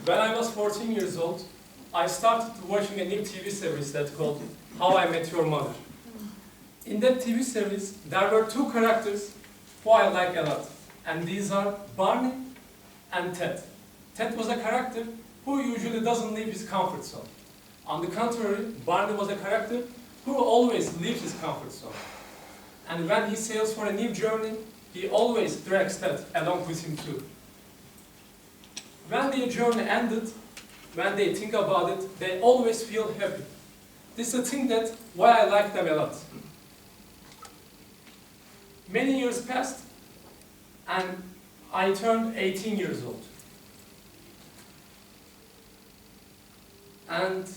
When I was 14 years old, I started watching a new TV series that's called How I Met Your Mother. In that TV series, there were two characters who I like a lot, and these are Barney and Ted. Ted was a character who usually doesn't leave his comfort zone. On the contrary, Barney was a character who always leaves his comfort zone. And when he sails for a new journey, he always drags Ted along with him too. When their journey ended, when they think about it, they always feel happy. This is a thing that why I like them a lot. Many years passed, and I turned 18 years old. And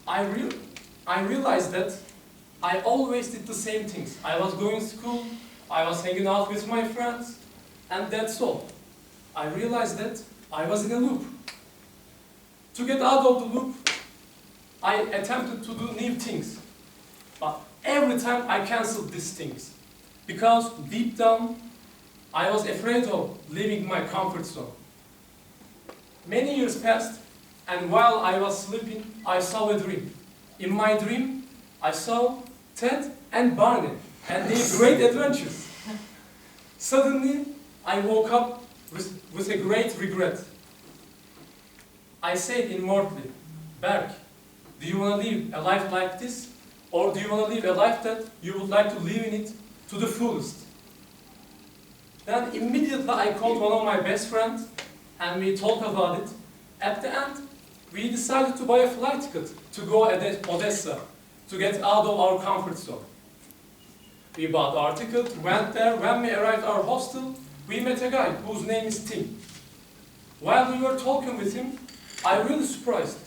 I realized that I always did the same things. I was going to school, I was hanging out with my friends, and that's all. I realized that I was in a loop. To get out of the loop, I attempted to do new things. But every time I canceled these things. Because deep down, I was afraid of leaving my comfort zone. Many years passed, and while I was sleeping, I saw a dream. In my dream, I saw Ted and Barney and their great adventures. Suddenly, I woke up with a great regret. I said inwardly, Berk, do you want to live a life like this? Or do you want to live a life that you would like to live in it to the fullest? Then immediately I called one of my best friends and we talked about it. At the end, we decided to buy a flight ticket to go to Odessa to get out of our comfort zone. We bought our ticket, went there. When we arrived at our hostel, we met a guy whose name is Tim. While we were talking with him, I was really surprised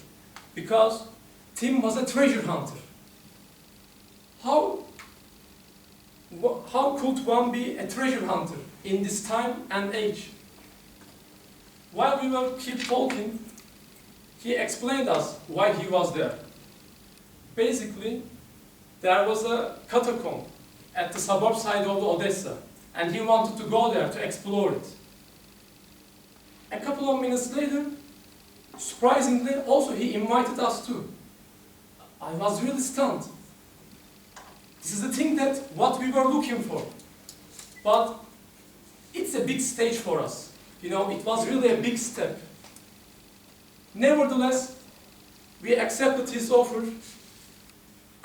because Tim was a treasure hunter. How could one be a treasure hunter in this time and age? While we were keep talking, he explained us why he was there. Basically, there was a catacomb at the suburb side of Odessa, and he wanted to go there to explore it. A couple of minutes later, surprisingly, also he invited us too. I was really stunned. This is the thing that what we were looking for. But it's a big stage for us. You know, it was really a big step. Nevertheless, we accepted his offer,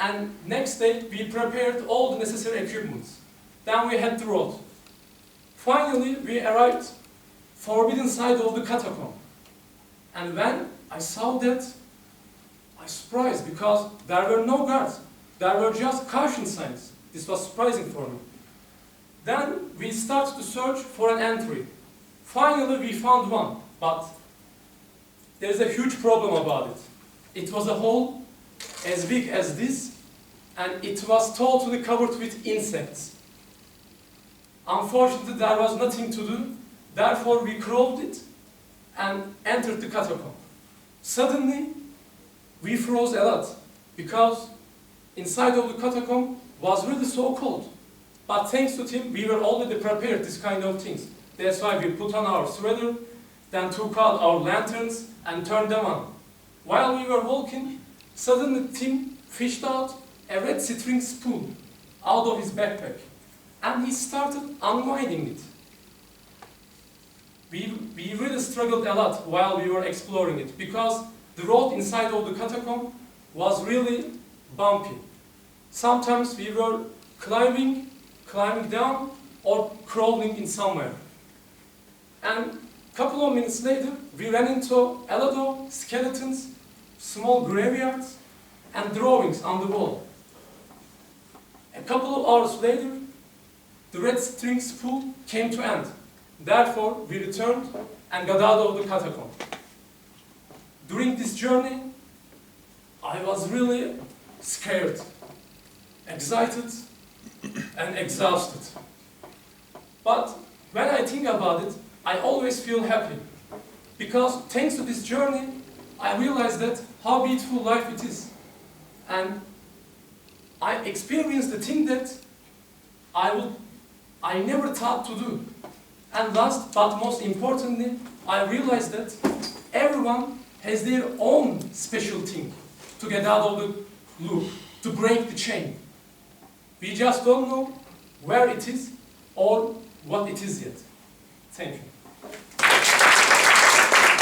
and next day we prepared all the necessary equipment. Then we hit the road. Finally, we arrived forbidden side of the catacomb. And when I saw that, I was surprised because there were no guards. There were just caution signs. This was surprising for me. Then we started to search for an entry. Finally, we found one, but there is a huge problem about it. It was a hole as big as this, and it was totally covered with insects. Unfortunately, there was nothing to do. Therefore, we crawled it and entered the catacomb. Suddenly, we froze a lot because inside of the catacomb was really so cold. But thanks to Tim, we were already prepared this kind of things. That's why we put on our sweater, then took out our lanterns and turned them on. While we were walking, suddenly Tim fished out a red string spoon out of his backpack, and he started unwinding it. We really struggled a lot while we were exploring it because the road inside of the catacomb was really bumpy. Sometimes we were climbing down or crawling in somewhere. And a couple of minutes later, we ran into a lot of skeletons, small graveyards, and drawings on the wall. A couple of hours later, the red string spool came to end. Therefore, we returned and got out of the catacomb. During this journey, I was really scared, excited, and exhausted. But when I think about it, I always feel happy. Because thanks to this journey, I realized that how beautiful life it is. And I experienced the thing that I never thought to do. And last but most importantly, I realized that everyone has their own special thing to get out of the loop, to break the chain. We just don't know where it is or what it is yet. Thank you.